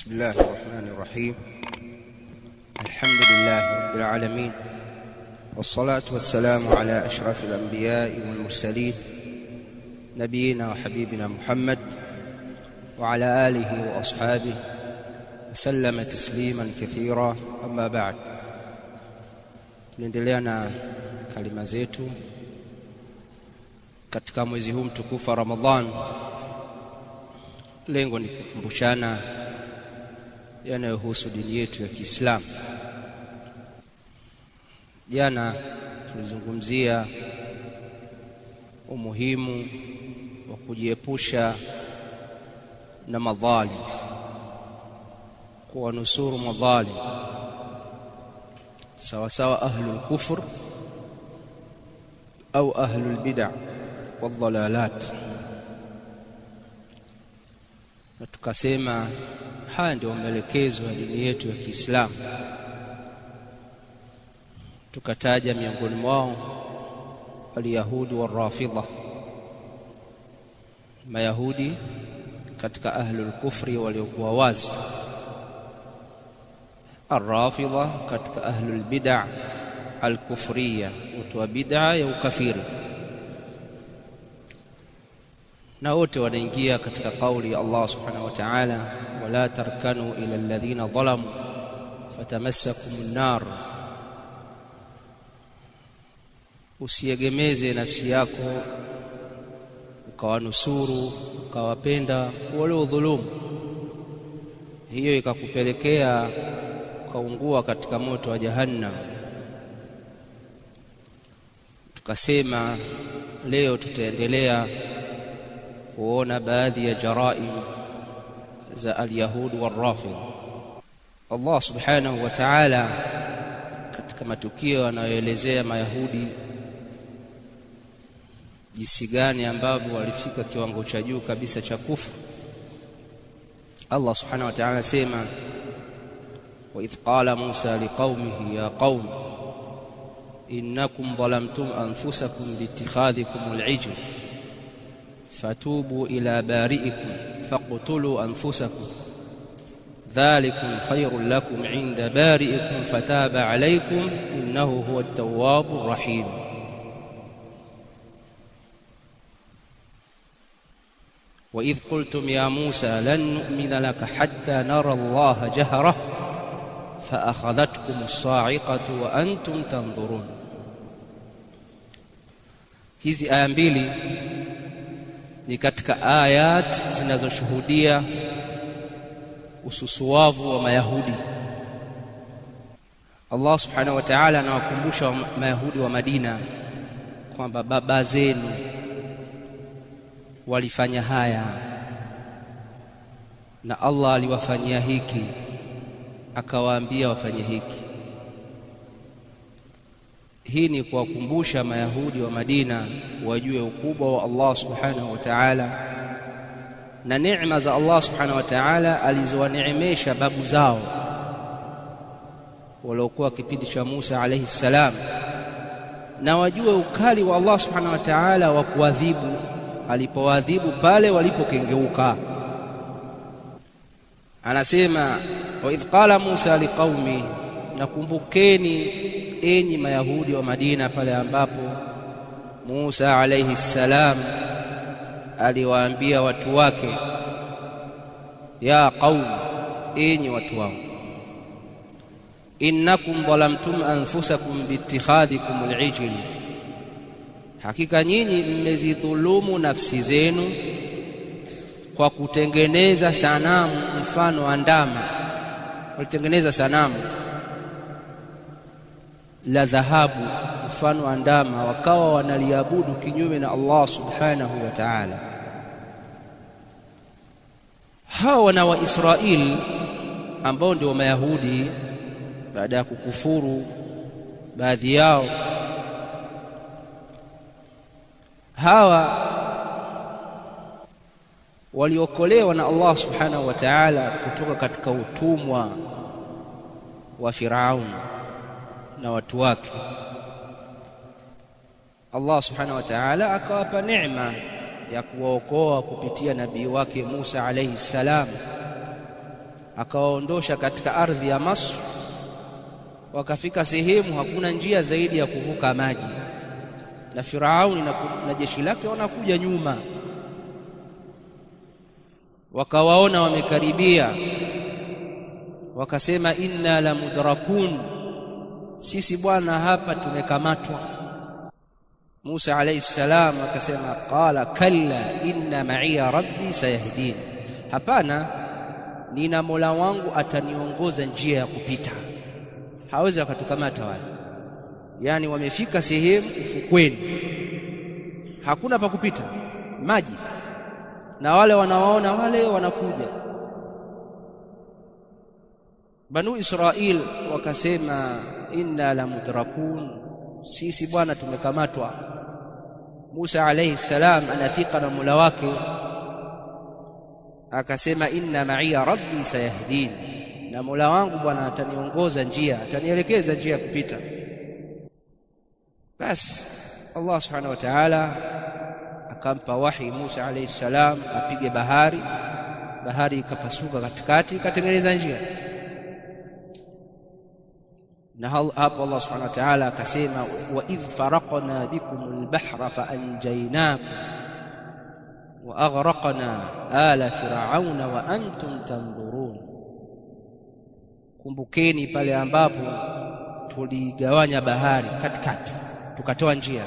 بسم الله الرحمن الرحيم. الحمد لله رب العالمين، والصلاة والسلام على أشرف الأنبياء والمرسلين، نبينا وحبيبنا محمد وعلى آله وأصحابه وسلم تسليما كثيرا. أما بعد، tunaendelea na kalima zetu katika mwezi huu mtukufu Ramadhan. Lengo ni kukumbushana yanayohusu dini yetu ya Kiislamu. Jana tulizungumzia umuhimu wa kujiepusha na madhalim, kuwanusuru madhalim, sawa sawa ahlul kufr au ahlul bid'ah wadhalalat. Na tukasema haya ndio maelekezo ya dini yetu ya Kiislamu. Tukataja miongoni mwao al-Yahudi wal-Rafidha, Mayahudi katika ahlul kufri waliokuwa wazi, al-Rafidha katika ahlul bid'ah al-kufriya, watu wa bid'ah ya ukafiri, na wote wanaingia katika kauli ya Allah subhanahu wa ta'ala, wala tarkanu ila alladhina dhalamu fatamassakumun nar. Usiegemeze nafsi yako ukawanusuru ukawapenda wale udhulumu, hiyo ikakupelekea ukaungua katika moto wa jahannam. Tukasema leo tutaendelea kuona baadhi ya jaraim za al-Yahud wal-Rafidha. Allah subhanahu wa ta'ala katika matukio anayoelezea Mayahudi jinsi gani ambavyo walifika kiwango cha juu kabisa cha kufuru, Allah subhanahu wa ta'ala sema, wa idh qala Musa liqaumihi ya qaum innakum zalamtum anfusakum biittikhadhikum al-ijl fatubu ila bari'ikum faqtulu anfusakum dhalikum khayrun lakum 'inda bari'ikum fataba 'alaykum innahu huwa at-tawwabur rahim. wa idh qultum ya Musa lan nu'mina laka hatta nara Allaha jahra fa akhadhatkum as-sa'iqatu wa antum tanzurun. Hizi aya mbili ni katika ayat zinazoshuhudia ususuwavu wa Mayahudi. Allah subhanahu wa ta'ala anawakumbusha Mayahudi wa Madina kwamba baba zenu walifanya haya na Allah aliwafanyia hiki, akawaambia wafanye hiki. Hii ni kuwakumbusha Mayahudi wa Madina wajue ukubwa wa Allah subhanahu wa ta'ala na neema za Allah subhanahu wa ta'ala alizowaneemesha babu zao waliokuwa kipindi cha Musa alayhi salam, na wajue ukali wa Allah subhanahu wa ta'ala wa kuadhibu alipoadhibu pale walipokengeuka. Anasema, wa idh qala Musa liqaumi, nakumbukeni enyi Mayahudi wa Madina pale ambapo Musa alayhi salam aliwaambia watu wake, ya qaum, enyi watu wangu, innakum zalamtum anfusakum biittikhadhikum al-ijl, hakika nyinyi mmezidhulumu nafsi zenu kwa kutengeneza sanamu mfano wa ndama. Walitengeneza sanamu la dhahabu mfano wa ndama, wakawa wanaliabudu kinyume na Allah subhanahu wa ta'ala. Hawa wana wa Israeli ambao ndio Mayahudi, baada ya kukufuru baadhi yao, hawa waliokolewa na Allah subhanahu wa ta'ala kutoka katika utumwa wa Firaun na watu wake. Allah subhanahu wa ta'ala akawapa neema ya kuwaokoa kupitia nabii wake Musa alayhi salam, akawaondosha katika ardhi ya Masr, wakafika sehemu hakuna njia zaidi ya kuvuka maji, na Firauni na jeshi lake wanakuja nyuma. Wakawaona wamekaribia, wakasema inna la mudrakun, sisi bwana hapa tumekamatwa. Musa alayhi salam akasema qala kalla inna ma'iya rabbi sayahdin, hapana, nina Mola wangu ataniongoza njia ya kupita. Hawezi wakatukamata wale, yani wamefika sehemu ufukweni, hakuna pa kupita, maji, na wale wanawaona wale wanakuja. Banu Israil wakasema inna la mudrakun, sisi bwana tumekamatwa. Musa alayhi salam anathika na Mola wake, akasema inna ma'iya rabbi sayahdin, na Mola wangu bwana ataniongoza njia, atanielekeza njia ya kupita. Basi Allah subhanahu wa ta'ala akampa wahi Musa alayhi salam apige bahari, bahari ikapasuka katikati, ikatengeneza njia. Na hapo Allah subhanahu wa ta'ala akasema wa idh faraqna bikumul bahra fa anjaynakum wa aghraqna ala fir'auna wa antum tanzurun, kumbukeni pale ambapo tuligawanya bahari katikati tukatoa njia.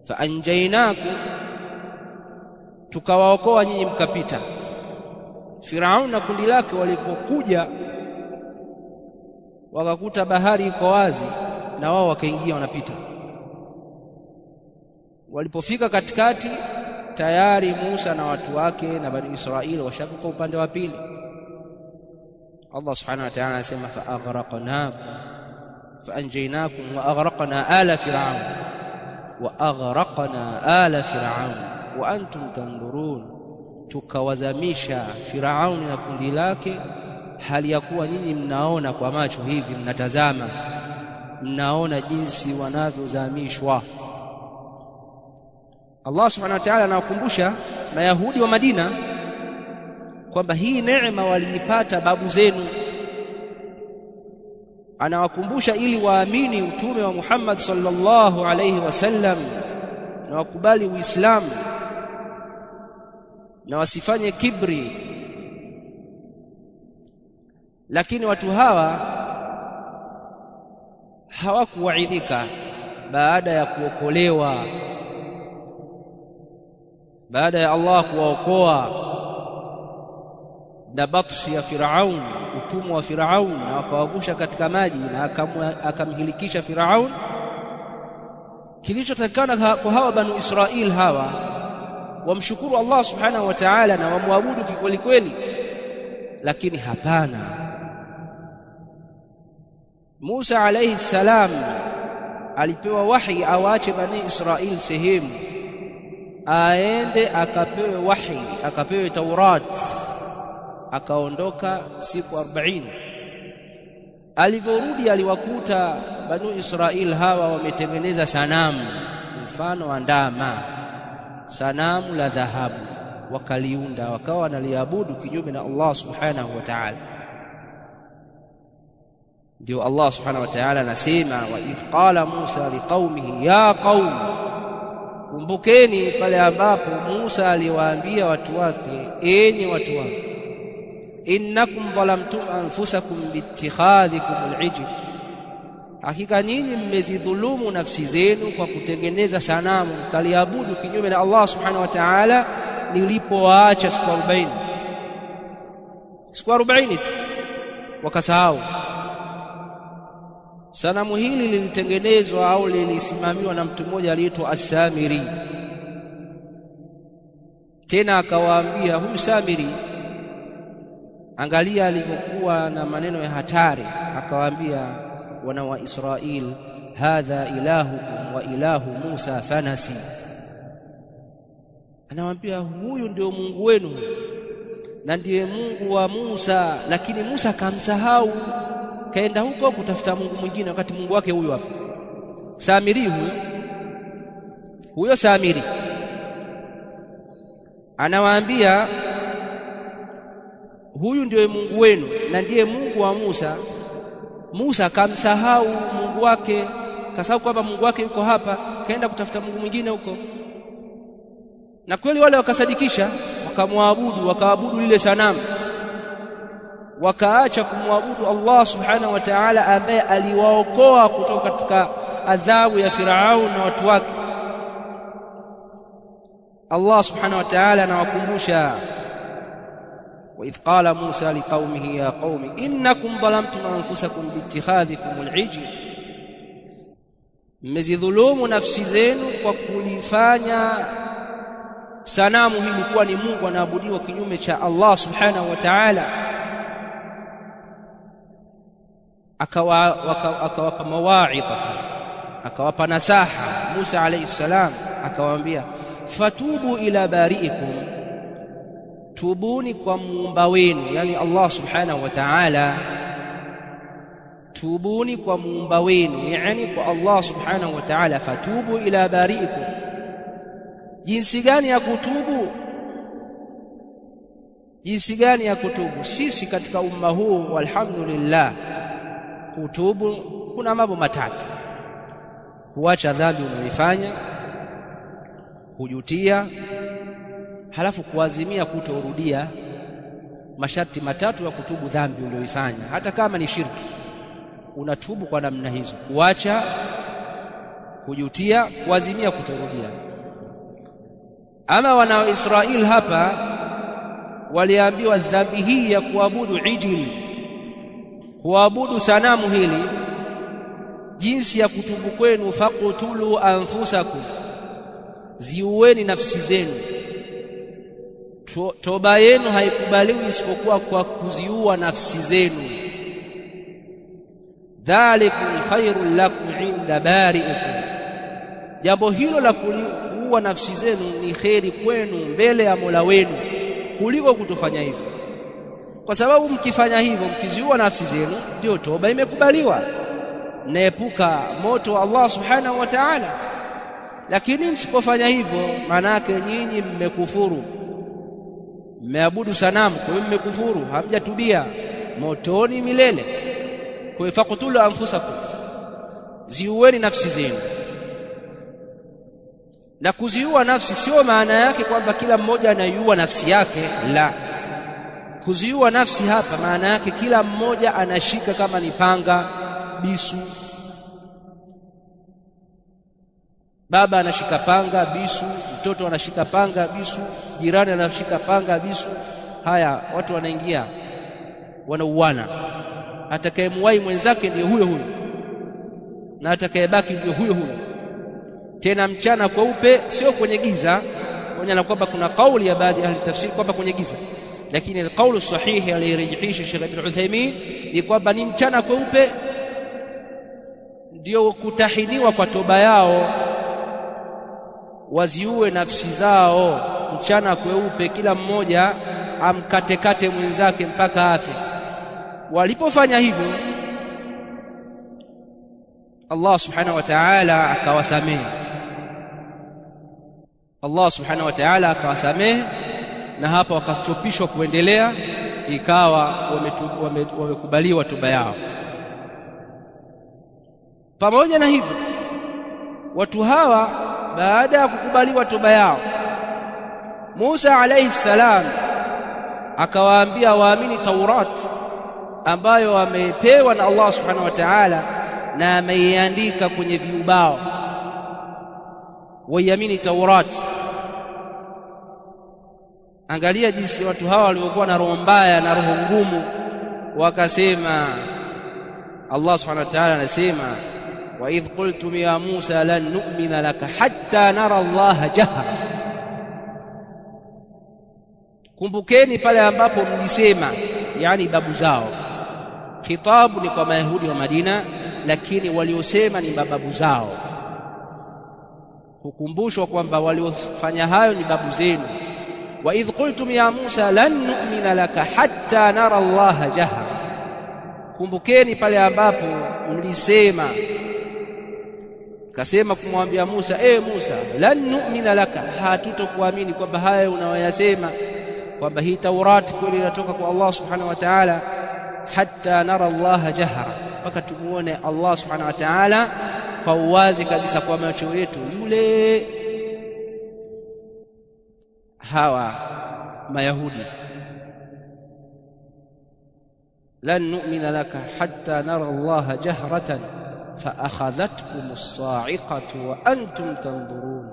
Fa anjaynakum, tukawaokoa nyinyi mkapita. Firauna kundi lake walipokuja wakakuta bahari iko wazi, na wao wakaingia wanapita. Walipofika katikati, tayari Musa na watu wake na Bani Israili washavuka upande wa pili. Allah subhanahu wa ta'ala anasema fa aghraqnakum fa anjaynakum wa aghraqna ala fir'aun wa aghraqna ala fir'aun wa antum tanzurun, tukawazamisha Firauni na kundi lake hali ya kuwa nyinyi mnaona kwa macho hivi, mnatazama, mnaona jinsi wanavyozamishwa. Allah subhanahu wa ta'ala anawakumbusha Mayahudi wa Madina kwamba hii neema waliipata babu zenu. Anawakumbusha ili waamini utume wa Muhammad sallallahu alayhi wasallam na wakubali Uislamu na wasifanye kibri. Lakini watu hawa hawakuwaidhika baada ya kuokolewa, baada ya Allah kuwaokoa na batshi ya Firaun, utumwa wa Firaun, na wakawavusha katika maji na akamhilikisha Firaun. Kilichotakikana kwa hawa Banu Israil hawa wamshukuru Allah subhanahu wa ta'ala na wamwabudu kikweli kweli, lakini hapana. Musa alayhi salam alipewa wahi awaache Bani Israil sehemu, aende akapewe wahi, akapewe Taurat, akaondoka siku 40. Alivyorudi aliwakuta Banu Israil hawa wametengeneza sanamu mfano wa ndama, sanamu la dhahabu, wakaliunda wakawa wanaliabudu kinyume na Allah subhanahu wa ta'ala. Ndio Allah subhanahu wa ta'ala anasema wa idh qala Musa liqaumihi ya qaum, kumbukeni pale ambapo Musa aliwaambia watu wake, enyi watu wangu, innakum dhalamtum anfusakum biittikhadhikum al-ijl, hakika nyinyi mmezidhulumu nafsi zenu kwa kutengeneza sanamu mkaliabudu kinyume na Allah subhanahu wa ta'ala nilipowaacha siku 40. Siku 40 tu wakasahau. Sanamu hili lilitengenezwa au lilisimamiwa na mtu mmoja aliitwa As-Samiri. Tena akawaambia huyu Samiri, angalia alivyokuwa na maneno ya hatari, akawaambia wana wa Israil, hadha ilahukum wa ilahu Musa fanasi, anawaambia huyu ndio Mungu wenu na ndiye Mungu wa Musa, lakini Musa kamsahau, kaenda huko kutafuta Mungu mwingine, wakati Mungu wake huyu hapa. Samiri huyo Samiri huyu ndiye Mungu wenu na ndiye Mungu wa Musa. Musa akamsahau Mungu wake, kasahau kwamba Mungu wake yuko hapa, kaenda kutafuta Mungu mwingine huko. Na kweli wale wakasadikisha, wakamwabudu, wakaabudu lile sanamu, wakaacha kumwabudu Allah subhanahu wa ta'ala ambaye aliwaokoa kutoka katika adhabu ya Firaun na watu wake. Allah subhanahu wa ta'ala anawakumbusha, wa idh qala Musa liqaumihi ya qaumi innakum dhalamtum anfusakum biittikhadhikum al-ijl, mmezidhulumu nafsi zenu kwa kulifanya sanamu hili kuwa ni Mungu anaabudiwa kinyume cha Allah subhanahu wa ta'ala. Akawapa mawaidha, akawapa nasaha Musa alayhi salam, akawaambia fatubu ila bari'ikum, tubuni kwa muumba wenu, yani Allah subhanahu wa ta'ala. Tubuni kwa muumba wenu, yani kwa Allah subhanahu wa ta'ala. Fatubu ila bari'ikum. Jinsi gani ya kutubu? Jinsi gani ya kutubu? Sisi katika umma huu walhamdulillah, kutubu kuna mambo matatu: kuacha dhambi unayoifanya, kujutia, halafu kuazimia kutorudia. Masharti matatu ya kutubu dhambi uliyoifanya, hata kama ni shirki. Unatubu kwa namna hizo: kuacha, kujutia, kuazimia kutorudia. Ama wana wa Israeli hapa waliambiwa dhambi hii ya kuabudu ijil, kuabudu sanamu hili, jinsi ya kutubu kwenu, faqtulu anfusakum, ziueni nafsi zenu. Toba yenu haikubaliwi isipokuwa kwa kuziua nafsi zenu. Dhalikum khairul lakum inda bari'ikum, jambo hilo la kuua nafsi zenu ni kheri kwenu mbele ya Mola wenu kuliko kutofanya hivyo, kwa sababu mkifanya hivyo, mkiziua nafsi zenu, ndio toba imekubaliwa, naepuka moto wa Allah subhanahu wa ta'ala. Lakini msipofanya hivyo, maana yake nyinyi mmekufuru, mmeabudu sanamu, kwa hiyo mmekufuru, hamjatubia, motoni milele. Kwa hiyo faqtulu anfusakum, ziueni nafsi zenu. Na kuziua nafsi sio maana yake kwamba kila mmoja anaiua nafsi yake, la. Kuziua nafsi hapa maana yake kila mmoja anashika, kama ni panga, bisu. Baba anashika panga, bisu, mtoto anashika panga, bisu, jirani anashika panga, bisu. Haya, watu wanaingia, wanauana. Atakayemwahi mwenzake ndiye huyo huyo, na atakayebaki ndiye huyo huyo, tena mchana kweupe, sio kwenye giza. Pamoja kwamba kuna kauli ya baadhi ya ahli tafsiri kwamba kwenye giza, lakini alqaulu sahihi aliyerejesha Sheikh Ibn Uthaymeen ni kwamba ni mchana kweupe ndio kutahiniwa kwa toba yao, waziue nafsi zao mchana kweupe, kila mmoja amkatekate mwenzake mpaka afe. Walipofanya hivyo, Allah subhanahu wa ta'ala akawasamehe. Allah subhanahu wa ta'ala akawasamehe, na hapa wakastopishwa kuendelea, ikawa wamekubaliwa toba yao. Pamoja na hivyo, watu hawa baada ya kukubaliwa toba yao, Musa alayhi salam akawaambia waamini Taurat ambayo wamepewa na Allah subhanahu wa ta'ala, na ameiandika kwenye viubao, waiamini Taurat. Angalia jinsi watu hawa waliokuwa na roho mbaya na roho ngumu, wakasema, Allah subhanahu wa ta'ala anasema, wa idh qultum ya Musa lan nu'mina laka hatta nara Allah jahra. Kumbukeni pale ambapo mlisema, yani babu zao. Khitabu ni kwa Mayahudi wa Madina, lakini waliosema ni babu zao. Hukumbushwa kwamba waliofanya hayo ni babu zenu. Wa idh qultum ya Musa lan nu'mina laka hatta nara Allah jahra. Kumbukeni pale ambapo mlisema, kasema kumwambia Musa, Musa, lan nu'mina laka, hatutokuamini kwamba haya unayoyasema kwamba hii Taurati kweli inatoka kwa Allah subhanahu wa ta'ala, hatta nara Allah jahra, mpaka tumuone Allah subhanahu wa ta'ala kwa uwazi kabisa kwa macho yetu. Yule hawa Mayahudi, lan nu'mina laka hatta nara Allah jahratan fa akhadhatkum as-sa'iqatu wa antum tanzurun,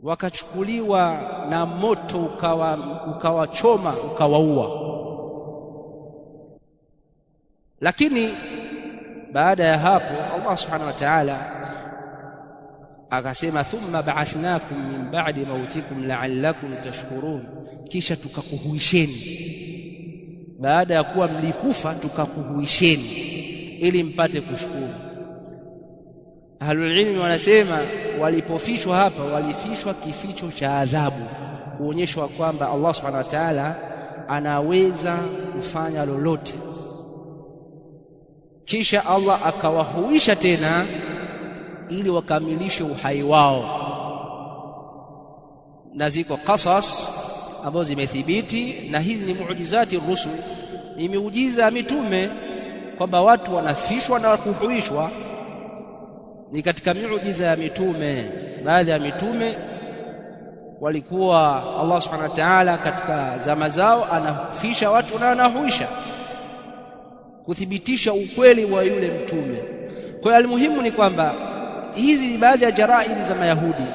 wakachukuliwa na moto ukawachoma ukawaua. Lakini baada ya hapo Allah subhanahu wa ta'ala akasema, thumma ba'athnakum min ba'di mautikum la'allakum tashkurun, kisha tukakuhuisheni baada ya kuwa mlikufa, tukakuhuisheni ili mpate kushukuru. Ahlul ilmi wanasema walipofishwa hapa, walifishwa kificho cha adhabu, kuonyeshwa kwamba Allah subhanahu wa ta'ala anaweza kufanya lolote. Kisha Allah akawahuisha tena ili wakamilishe uhai wao, na ziko qasas ambazo zimethibiti, na hizi ni muujizati rusul, ni miujiza ya mitume, kwamba watu wanafishwa na kuhuishwa. Ni katika miujiza ya mitume. Baadhi ya mitume walikuwa Allah subhanahu wa ta'ala katika zama zao anafisha watu na anahuisha, kuthibitisha ukweli wa yule mtume. Kwa hiyo almuhimu ni kwamba hizi ni baadhi ya jaraim za Mayahudi.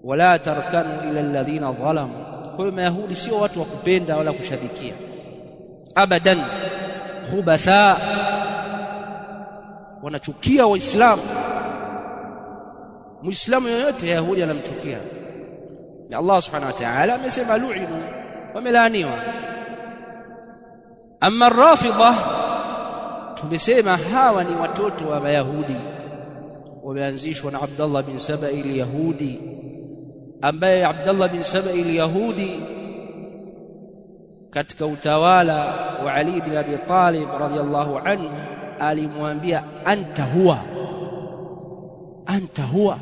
Wala tarkanu ila alladhina dhalamu, kwa hiyo Mayahudi sio watu wa kupenda wala kushabikia abadan. Khubatha, wanachukia Waislamu. Muislamu yoyote Yahudi anamchukia, na Allah subhanahu wa ta'ala amesema lu'inu, wamelaaniwa. Amma ar-Rafidha, tumesema hawa ni watoto wa Mayahudi, wameanzishwa na Abdullah bin Sabai al-Yahudi, ambaye Abdullah bin Sabai al-Yahudi katika utawala wa Ali bin Abi Talib radhiyallahu anhu alimwambia anta huwa, anta huwa.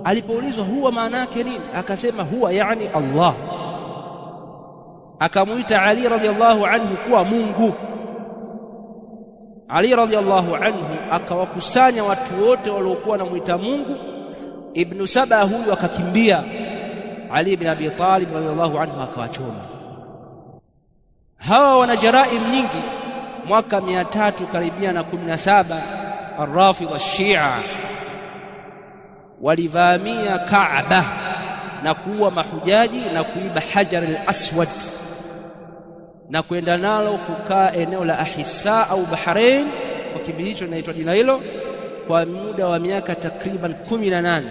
Alipoulizwa huwa maana yake nini, akasema huwa yani Allah. Akamuita Ali radhiyallahu anhu kuwa Mungu. Ali radhiyallahu anhu akawakusanya watu wote waliokuwa wanamuita Mungu. Ibn Saba huyu akakimbia, Ali ibn Abi Talib radhiyallahu anhu akawachoma. Hawa wana jaraim nyingi. Mwaka 317 Ar-Rafidha Shia walivamia Kaaba na kuua mahujaji na kuiba Hajar al-Aswad na kwenda nalo kukaa eneo la Ahissa au Bahrain, kwa kipindi hicho inaitwa jina hilo, kwa muda wa miaka takriban 18.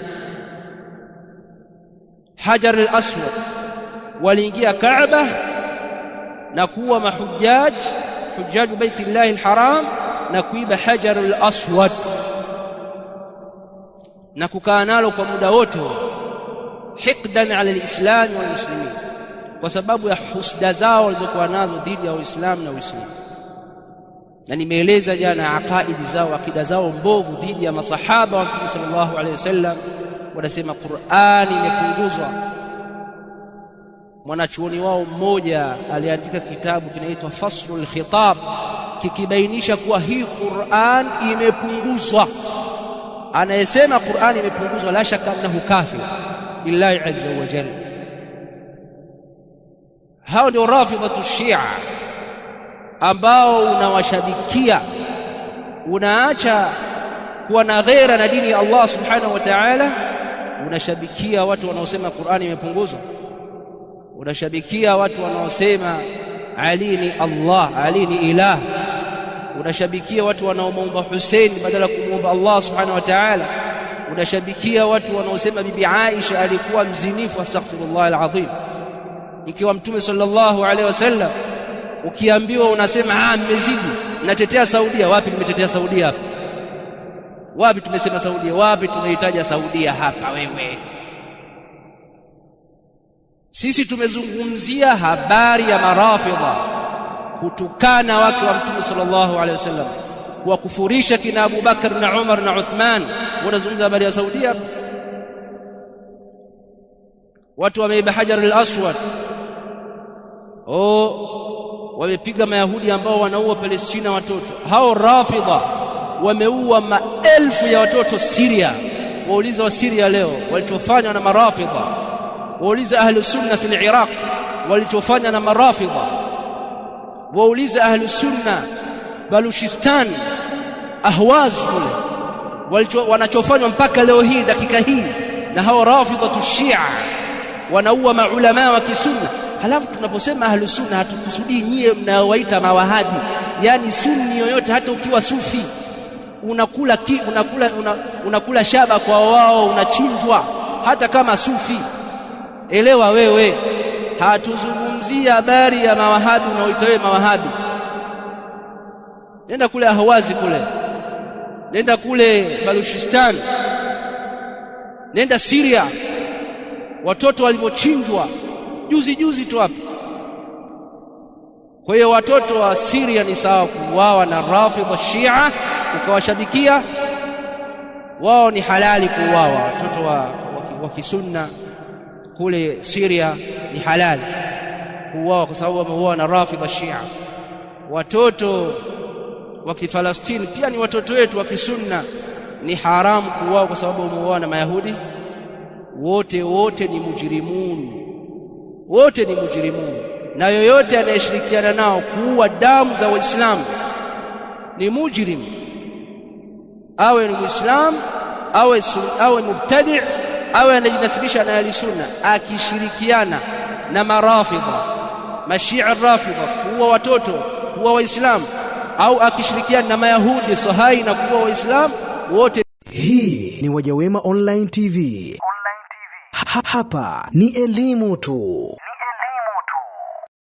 Hajar al-Aswad, waliingia Kaaba na kuua mahujaji, hujjaju Baitillahi al-Haram, na kuiba Hajar al-Aswad na kukaa nalo kwa muda wote, hiqdan ala al-Islam wal muslimin, kwa sababu ya husda zao walizokuwa nazo dhidi ya Uislamu na Uislamu. Na nimeeleza jana akaidi zao, akida zao mbovu dhidi ya masahaba wa Mtume sallallahu alaihi wasallam. Wanasema Qur'ani imepunguzwa. Mwanachuoni wao mmoja aliandika kitabu kinaitwa Faslul Khitab, kikibainisha kuwa hii Qur'an imepunguzwa. Anayesema Qur'ani imepunguzwa la shaka annahu kafir billahi azza wa jalla. Hao ndio Rafidhatu Shia ambao unawashabikia, unaacha kuwa na ghera na dini ya Allah subhanahu wa ta'ala, unashabikia watu wanaosema Qur'ani imepunguzwa. Unashabikia watu wanaosema Ali ni Allah, Ali ni ilah. Unashabikia watu wanaomuomba Hussein badala kumuomba Allah subhanahu wa ta'ala. Unashabikia watu wanaosema Bibi Aisha alikuwa mzinifu, astaghfirullah alazim, mke wa Mtume sallallahu alaihi wasallam. Ukiambiwa unasema mmezidi, natetea Saudia. Wapi nimetetea Saudia hapa? Wapi tumesema Saudia? Wapi tumehitaja Saudia hapa? Wewe, sisi tumezungumzia habari ya Marafidha, kutukana wake wa Mtume sallallahu alaihi wasallam, kuwakufurisha kina Abu Bakar na Umar na Uthman. Unazungumza habari ya Saudia? watu wameiba Hajar al-Aswad, wamepiga Mayahudi ambao wanaua Palestina watoto. Hao Rafidha wameua maelfu ya watoto Syria. Wauliza wa Syria leo walichofanya na Marafidha, wauliza ahlu sunna fil Iraq walichofanya na Marafidha, wauliza ahlu sunna Baluchistan, Ahwaz kule wanachofanywa mpaka leo hii dakika hii na hao Rafidhatu Shia, wanaua maulama wa kisunna. Halafu tunaposema ahlu sunna hatukusudii nyie mnaowaita mawahabi, yani sunni yoyote. Hata ukiwa sufi unakula shaba kwa wao, unachinjwa hata kama sufi. Elewa wewe, hatuzungumzia habari ya mawahabi unaoita wewe mawahabi. Nenda kule Ahwazi kule, nenda kule Baluchistan, nenda Syria, watoto walivyochinjwa juzi tu hapa. Kwa hiyo watoto wa Syria ni sawa kuuawa na Rafidha Shia, ukawashabikia wao, ni halali kuuawa. Watoto wa kisunna kule Syria ni halali kuuawa kwa sababu wameuawa na Rafidha Shia. Watoto wa Kifalastini pia ni watoto wetu wa kisunna, ni haramu kuuawa kwa sababu wameuawa na Mayahudi. Wote ni mujrimun, wote ni mujrimun, na yoyote anayeshirikiana nao kuua damu za Waislamu ni mujrim, awe ni Muislamu awe mubtadi', awe anajinasibisha na ahli-sunna. Akishirikiana na Marafidha, Mashia Rafidha kuua watoto, kuua Waislamu, au akishirikiana na Mayahudi Sahai na kuua Waislamu, wote. Hii ni Wajawema Online TV. Hapa ni elimu tu.